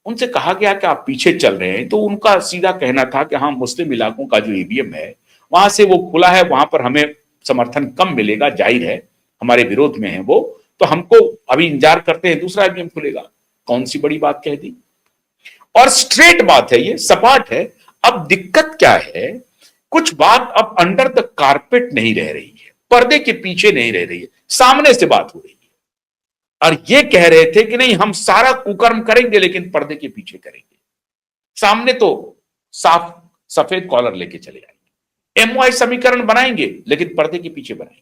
उनसे कहा गया कि आप पीछे चल रहे हैं, तो उनका सीधा कहना था कि हाँ, मुस्लिम इलाकों का जो ईवीएम है वहां से वो खुला है, वहां पर हमें समर्थन कम मिलेगा, जाहिर है हमारे विरोध में है वो, तो हमको अभी इंतजार करते हैं, दूसरा ईवीएम खुलेगा। कौन सी बड़ी बात कह दी, और स्ट्रेट बात है, ये सपाट है। अब दिक्कत क्या है, कुछ बात अब अंडर द कारपेट नहीं रह रही है, पर्दे के पीछे नहीं रह रही है, सामने से बात हो रही है। और ये कह रहे थे कि नहीं, हम सारा कुकर्म करेंगे लेकिन पर्दे के पीछे करेंगे, सामने तो साफ सफेद कॉलर लेके चले आएंगे, एमवाई समीकरण बनाएंगे लेकिन पर्दे के पीछे बनाएंगे।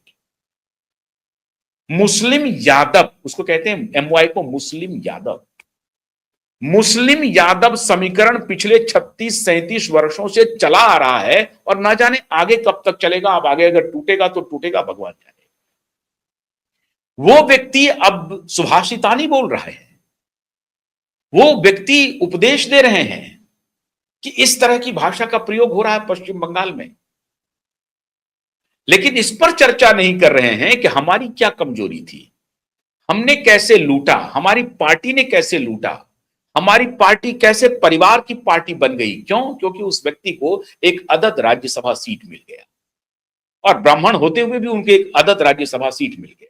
मुस्लिम यादव, उसको कहते हैं एमवाई को, मुस्लिम यादव। मुस्लिम यादव समीकरण पिछले 36-37 वर्षों से चला आ रहा है और ना जाने आगे कब तक चलेगा। अब आगे अगर टूटेगा तो टूटेगा, भगवान जाने। वो व्यक्ति अब सुभाषितानी बोल रहा है, वो व्यक्ति उपदेश दे रहे हैं कि इस तरह की भाषा का प्रयोग हो रहा है पश्चिम बंगाल में, लेकिन इस पर चर्चा नहीं कर रहे हैं कि हमारी क्या कमजोरी थी, हमने कैसे लूटा, हमारी पार्टी ने कैसे लूटा, हमारी पार्टी कैसे परिवार की पार्टी बन गई। क्यों? क्योंकि उस व्यक्ति को एक अदद राज्यसभा सीट मिल गया, और ब्राह्मण होते हुए भी उनके एक अदद राज्यसभा सीट मिल गया,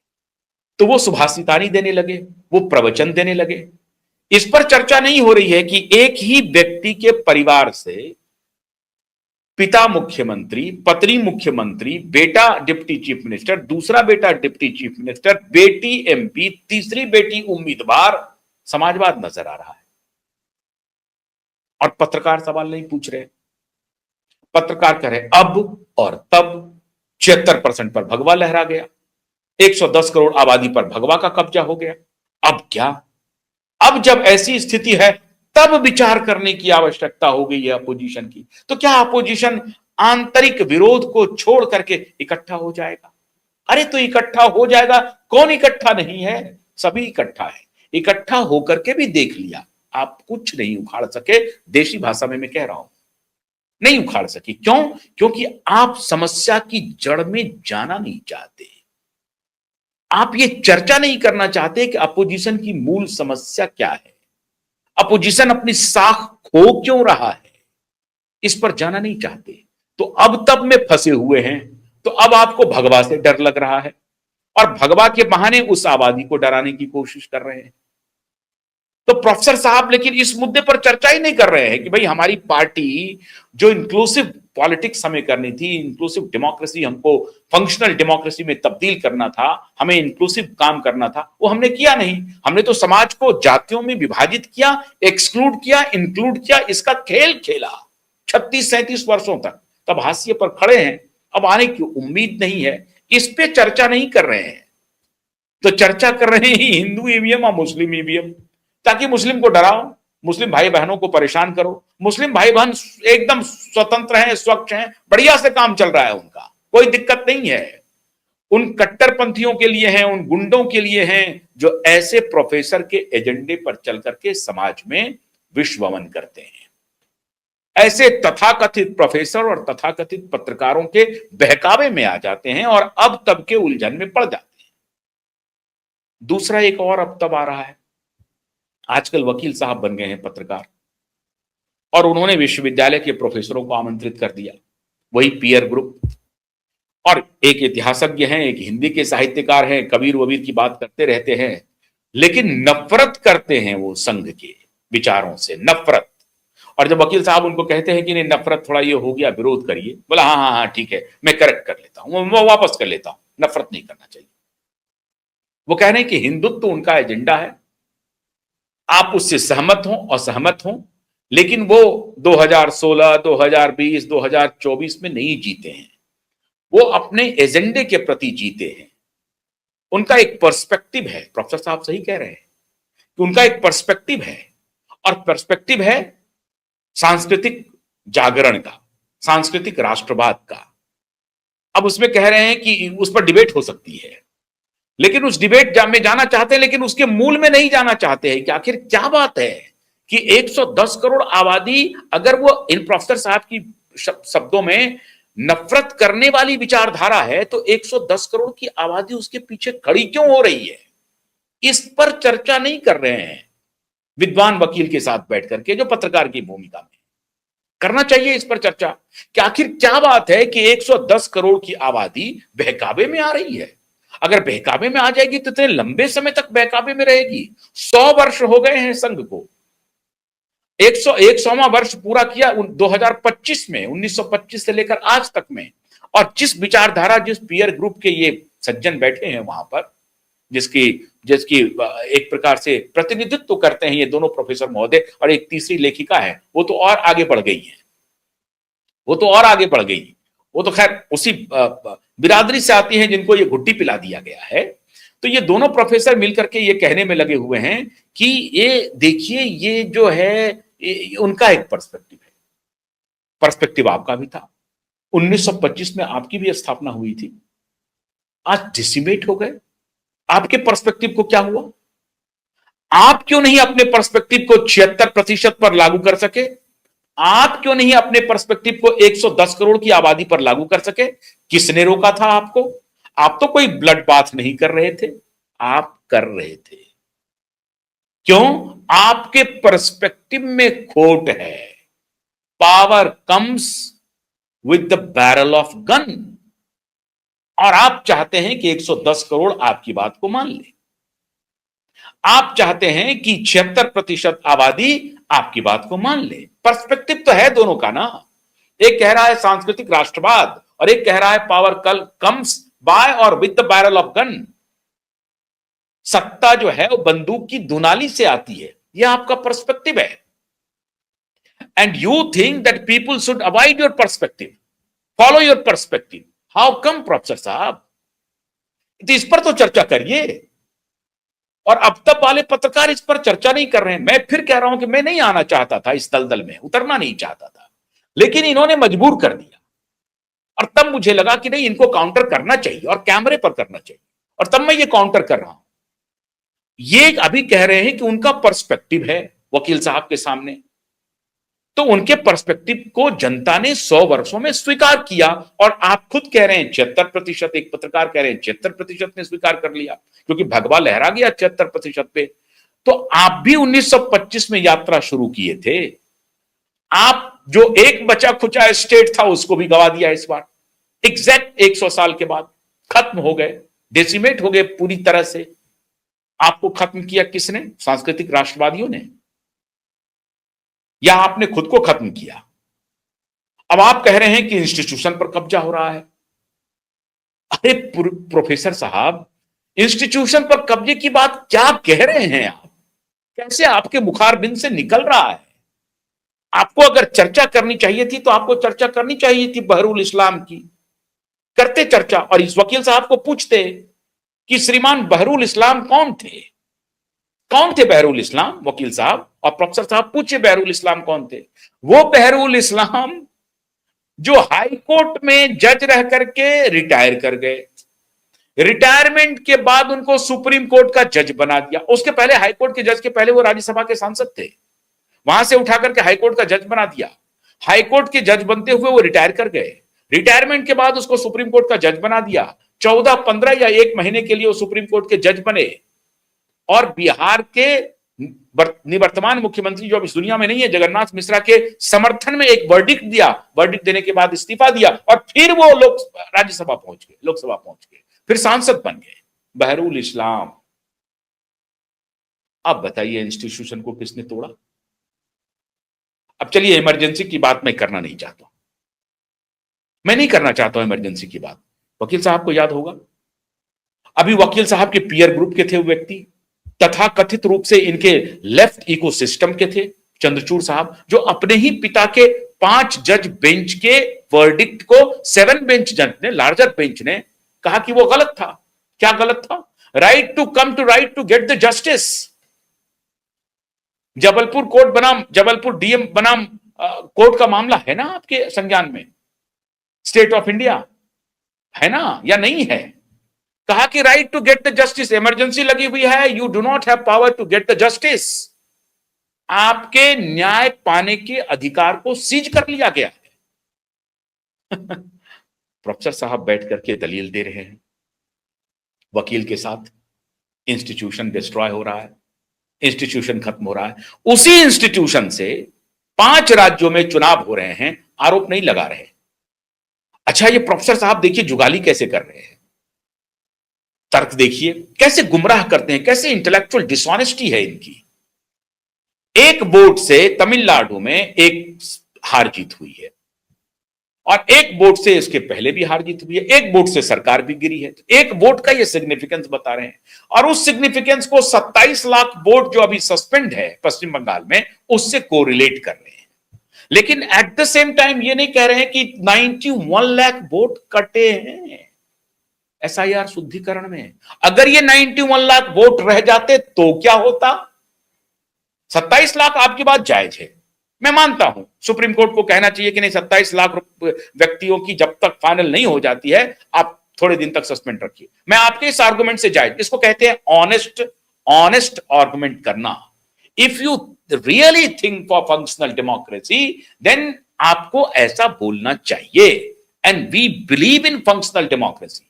तो वो सुभाषितानी देने लगे, वो प्रवचन देने लगे। इस पर चर्चा नहीं हो रही है कि एक ही व्यक्ति के परिवार से पिता मुख्यमंत्री, पत्नी मुख्यमंत्री, बेटा डिप्टी चीफ मिनिस्टर, दूसरा बेटा डिप्टी चीफ मिनिस्टर, बेटी एमपी, तीसरी बेटी उम्मीदवार, समाजवाद नजर आ रहा है। और पत्रकार सवाल नहीं पूछ रहे, पत्रकार कह रहे अब और तब 76% पर भगवा लहरा गया, 110 करोड़ आबादी पर भगवा का कब्जा हो गया। अब क्या? अब जब ऐसी स्थिति है तब विचार करने की आवश्यकता हो गई है अपोजिशन की। तो क्या अपोजिशन आंतरिक विरोध को छोड़ करके इकट्ठा हो जाएगा? अरे तो इकट्ठा हो जाएगा, कौन इकट्ठा नहीं है? सभी इकट्ठा है। इकट्ठा होकर के भी देख लिया, आप कुछ नहीं उखाड़ सके। देशी भाषा में मैं कह रहा हूं, नहीं उखाड़ सके। क्यों? क्योंकि आप समस्या की जड़ में जाना नहीं चाहते, आप ये चर्चा नहीं करना चाहते कि अपोजिशन की मूल समस्या क्या है, अपोजिशन अपनी साख खो क्यों रहा है, इस पर जाना नहीं चाहते। तो अब तब में फंसे हुए हैं, तो अब आपको भगवा से डर लग रहा है और भगवा के बहाने उस आबादी को डराने की कोशिश कर रहे हैं। तो प्रोफेसर साहब लेकिन इस मुद्दे पर चर्चा ही नहीं कर रहे हैं कि भाई हमारी पार्टी जो इंक्लूसिव पॉलिटिक्स हमें करनी थी, इंक्लूसिव डेमोक्रेसी, हमको फंक्शनल डेमोक्रेसी में तब्दील करना था, हमें इंक्लूसिव काम करना था, वो हमने किया नहीं। हमने तो समाज को जातियों में विभाजित किया, एक्सक्लूड किया, इंक्लूड किया, इसका खेल खेला 36-37 वर्षों तक। तब हाशिए पर खड़े हैं, अब आने की उम्मीद नहीं है। इस पे चर्चा नहीं कर रहे हैं, तो चर्चा कर रहे हैं हिंदू ईवीएम और मुस्लिम ईवीएम, ताकि मुस्लिम को डराओ, मुस्लिम भाई बहनों को परेशान करो। मुस्लिम भाई बहन एकदम स्वतंत्र हैं, स्वच्छ हैं, बढ़िया से काम चल रहा है उनका, कोई दिक्कत नहीं है। उन कट्टरपंथियों के लिए हैं, उन गुंडों के लिए हैं जो ऐसे प्रोफेसर के एजेंडे पर चल करके समाज में विश्वमन करते हैं। ऐसे तथाकथित प्रोफेसर और तथाकथित पत्रकारों के बहकावे में आ जाते हैं और अब तब के उलझन में पड़ जाते हैं। दूसरा एक और अब तब आ रहा है, आजकल वकील साहब बन गए हैं पत्रकार, और उन्होंने विश्वविद्यालय के प्रोफेसरों को आमंत्रित कर दिया, वही पीयर ग्रुप। और एक इतिहासज्ञ हैं, एक हिंदी के साहित्यकार हैं, कबीर वबीर की बात करते रहते हैं, लेकिन नफरत करते हैं वो संघ के विचारों से, नफरत। और जब वकील साहब उनको कहते हैं कि नहीं नफरत थोड़ा ये हो गया, विरोध करिए, बोला हाँ हाँ हाँ ठीक है, मैं करेक्ट कर लेता हूं, मैं वापस कर लेता हूं, नफरत नहीं करना चाहिए। वो कह रहे हैं कि हिंदुत्व उनका एजेंडा है, आप उससे सहमत हो असहमत हो, लेकिन वो 2016, 2020, 2024 में नहीं जीते हैं, वो अपने एजेंडे के प्रति जीते हैं। उनका एक पर्सपेक्टिव है, प्रोफेसर साहब सही कह रहे हैं कि उनका एक पर्सपेक्टिव है, और पर्सपेक्टिव है सांस्कृतिक जागरण का, सांस्कृतिक राष्ट्रवाद का। अब उसमें कह रहे हैं कि उस पर डिबेट हो सकती है, लेकिन उस डिबेट में जाना चाहते हैं, लेकिन उसके मूल में नहीं जाना चाहते हैं कि आखिर क्या बात है कि 110 करोड़ आबादी, अगर वो इन प्रोफेसर साहब की शब्दों में नफरत करने वाली विचारधारा है, तो 110 करोड़ की आबादी उसके पीछे खड़ी क्यों हो रही है? इस पर चर्चा नहीं कर रहे हैं। विद्वान वकील के साथ बैठ करके, जो पत्रकार की भूमिका में करना चाहिए इस पर चर्चा कि आखिर क्या बात है कि 110 करोड़ की आबादी बहकावे में आ रही है। अगर बहकावे में आ जाएगी तो इतने लंबे समय तक बहकावे में रहेगी। 100 वर्ष हो गए हैं संघ को, 101वां वर्ष पूरा किया 2025 में, 1925 से लेकर आज तक में। और जिस विचारधारा, जिस पीयर ग्रुप के ये सज्जन बैठे हैं वहां पर, जिसकी जिसकी एक प्रकार से प्रतिनिधित्व करते हैं ये दोनों प्रोफेसर महोदय, और एक तीसरी लेखिका है, वो तो और आगे बढ़ गई है, वो तो और आगे बढ़ गई। वो तो खैर उसी बिरादरी से आती हैं जिनको ये घुट्टी पिला दिया गया है। तो ये दोनों प्रोफेसर मिलकर के ये कहने में लगे हुए हैं कि ये देखिए, ये जो है ये उनका एक पर्सपेक्टिव है। पर्सपेक्टिव आपका भी था, 1925 में आपकी भी स्थापना हुई थी, आज डिसिमेट हो गए। आपके पर्सपेक्टिव को क्या हुआ? आप क्यों नहीं अपने पर्सपेक्टिव को 76% पर लागू कर सके? आप क्यों नहीं अपने पर्सपेक्टिव को 110 करोड़ की आबादी पर लागू कर सके? किसने रोका था आपको? आप तो कोई ब्लड बाथ नहीं कर रहे थे, आप कर रहे थे। क्यों? आपके पर्सपेक्टिव में खोट है। Power comes with the barrel of gun. और आप चाहते हैं कि 110 करोड़ आपकी बात को मान ले। आप चाहते हैं कि 76% आबादी आपकी बात को मान ले। पर्सपेक्टिव तो है दोनों का ना। एक कह रहा है सांस्कृतिक राष्ट्रवाद और एक कह रहा है पावर कम्स बाय और with the barrel of gun. सत्ता जो है वो बंदूक की दुनाली से आती है, यह आपका पर्सपेक्टिव है। And you think that people should avoid your perspective, follow your perspective. How come professor साहब? तो इस पर तो चर्चा करिए। और अब तक वाले पत्रकार इस पर चर्चा नहीं कर रहे हैं। मैं फिर कह रहा हूं कि मैं नहीं आना चाहता था, इस दलदल में उतरना नहीं चाहता था, लेकिन इन्होंने मजबूर कर दिया। और तब मुझे लगा कि नहीं, इनको काउंटर करना चाहिए और कैमरे पर करना चाहिए, और तब मैं ये काउंटर कर रहा हूं। ये अभी कह रहे हैं कि उनका पर्सपेक्टिव है वकील साहब के सामने, तो उनके पर्सपेक्टिव को जनता ने 100 वर्षों में स्वीकार किया। और आप खुद कह रहे हैं 76%, एक पत्रकार कह रहे हैं 76% ने स्वीकार कर लिया, क्योंकि भगवा लहरा गया 76% पे। तो आप भी 1925 में यात्रा शुरू किए थे। आप जो एक बचा खुचा स्टेट था उसको भी गवा दिया इस बार, एग्जैक्ट 100 साल के बाद खत्म हो गए, डेसिमेट हो गए पूरी तरह से। आपको खत्म किया किसने? सांस्कृतिक राष्ट्रवादियों ने, या आपने खुद को खत्म किया? अब आप कह रहे हैं कि इंस्टीट्यूशन पर कब्जा हो रहा है। अरे प्रोफेसर साहब, इंस्टीट्यूशन पर कब्जे की बात क्या कह रहे हैं आप? कैसे आपके मुखारबिंद से निकल रहा है? आपको अगर चर्चा करनी चाहिए थी तो आपको चर्चा करनी चाहिए थी बहरूल इस्लाम की। करते चर्चा और इस वकील साहब को पूछते कि श्रीमान बहरूल इस्लाम कौन थे? कौन थे बहरूल इस्लाम? वकील साहब और प्रोफेसर साहब पूछे बहरूल इस्लाम कौन थे? वो बहरूल इस्लाम जो हाई कोर्ट में जज रह करके रिटायर कर गए, रिटायरमेंट के बाद उनको सुप्रीम कोर्ट का जज बना दिया। उसके पहले हाई कोर्ट के जज के पहले वो राज्यसभा के सांसद थे, वहां से उठा करके हाई कोर्ट का जज बना दिया। हाई कोर्ट के जज बनते हुए वो रिटायर कर गए, रिटायरमेंट के बाद उसको सुप्रीम कोर्ट का जज बना दिया। 14, 15 या 1 महीने के लिए वो सुप्रीम कोर्ट के जज बने, और बिहार के निवर्तमान मुख्यमंत्री जो अब इस दुनिया में नहीं है, जगन्नाथ मिश्रा के समर्थन में एक वर्डिक्ट दिया। वर्डिक्ट देने के बाद इस्तीफा दिया और फिर वो लोग राज्यसभा पहुंच गए, लोकसभा पहुंच गए, फिर सांसद बन गए बहरूल इस्लाम। अब बताइए इंस्टीट्यूशन को किसने तोड़ा? अब चलिए, इमरजेंसी की बात मैं करना नहीं चाहता, मैं नहीं करना चाहता हूं इमरजेंसी की बात। वकील साहब को याद होगा, अभी वकील साहब के पीयर ग्रुप के थे वो व्यक्ति, तथा कथित रूप से इनके लेफ्ट इकोसिस्टम के थे, चंद्रचूड़ साहब, जो अपने ही पिता के 5 जज बेंच के वर्डिक्ट को 7 बेंच जज ने, लार्जर बेंच ने कहा कि वो गलत था। क्या गलत था? Right to come to right to get the justice. Jabalpur court बनाम, जबलपुर डीएम बनाम कोर्ट का मामला है ना आपके संज्ञान में, स्टेट ऑफ इंडिया है ना, या नहीं है? कहा कि right to get the justice, emergency लगी हुई है, you do not have power to get the justice. आपके न्याय पाने के अधिकार को सीज कर लिया गया है। प्रोफेसर साहब बैठ करके दलील दे रहे हैं वकील के साथ, इंस्टीट्यूशन डिस्ट्रॉय हो रहा है। इंस्टीट्यूशन खत्म हो रहा है। उसी इंस्टीट्यूशन से 5 राज्यों में चुनाव हो रहे हैं, आरोप नहीं लगा रहे। अच्छा, ये प्रोफेसर साहब देखिए जुगाली कैसे कर रहे हैं, तर्क देखिए कैसे गुमराह करते हैं, कैसे इंटेलेक्चुअल डिसऑनेस्टी है इनकी। एक वोट से तमिलनाडु में एक हार जीत हुई है और एक वोट से इसके पहले भी हार जीत हुई है, एक वोट से सरकार भी गिरी है। तो एक वोट का ये सिग्निफिकेंस बता रहे हैं और उस सिग्निफिकेंस को 27 लाख वोट जो अभी सस्पेंड है पश्चिम बंगाल में उससे कोरिलेट कर रहे हैं। लेकिन एट द सेम टाइम ये नहीं कह रहे हैं कि 91 लाख वोट कटे हैं एसआईआर शुद्धिकरण में। अगर ये 91 लाख वोट रह जाते तो क्या होता? 27 लाख आपकी बात जायज है, मैं मानता हूं सुप्रीम कोर्ट को कहना चाहिए कि नहीं, 27 लाख व्यक्तियों की जब तक फाइनल नहीं हो जाती है आप थोड़े दिन तक सस्पेंड रखिए। मैं आपके इस आर्गुमेंट से जायज, इसको कहते हैं ऑनेस्ट आर्गुमेंट करना। If you really think for functional democracy then आपको ऐसा बोलना चाहिए, and we believe in functional democracy.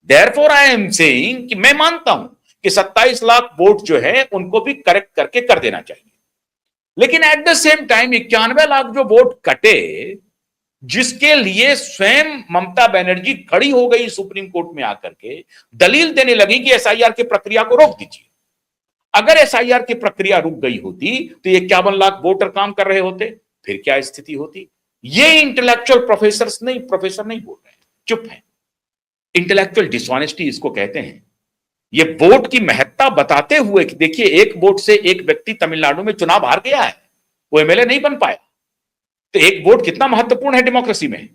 Therefore I am saying कि मैं मानता हूं कि 27 लाख वोट जो है उनको भी करेक्ट करके कर देना चाहिए। लेकिन at the same time 91 lakh जो वोट कटे, जिसके लिए स्वयं ममता बनर्जी खड़ी हो गई सुप्रीम कोर्ट में आकर के दलील देने लगी कि एसआईआर की प्रक्रिया को रोक दीजिए। अगर एसआईआर की प्रक्रिया रुक गई होती तो ये 51 लाख वोटर काम कर रहे होते, फिर क्या स्थिति होती? ये इंटेलेक्चुअल प्रोफेसर नहीं बोल रहे हैं, चुप है। इंटेलेक्चुअल डिसऑनेस्टी इसको कहते हैं। ये वोट की महत्ता बताते हुए कि देखिए एक वोट से एक व्यक्ति तमिलनाडु में चुनाव हार गया है, वो एमएलए नहीं बन पाया। तो एक वोट कितना महत्वपूर्ण है डेमोक्रेसी में।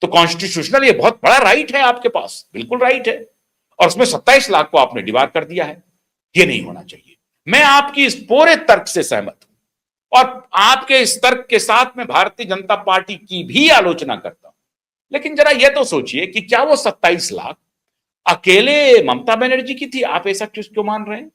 तो कॉन्स्टिट्यूशनल ये बहुत बड़ा राइट है आपके पास, बिल्कुल राइट है, और उसमें 27 लाख को आपने डिवाइड कर दिया है। ये नहीं होना चाहिए। मैं आपकी इस पूरे तर्क से सहमत हूं और आपके इस तर्क के साथ में भारतीय जनता पार्टी की भी आलोचना करता हूं। लेकिन जरा यह तो सोचिए कि क्या वो 27 लाख अकेले ममता बनर्जी की थी? आप ऐसा क्यों मान रहे हैं?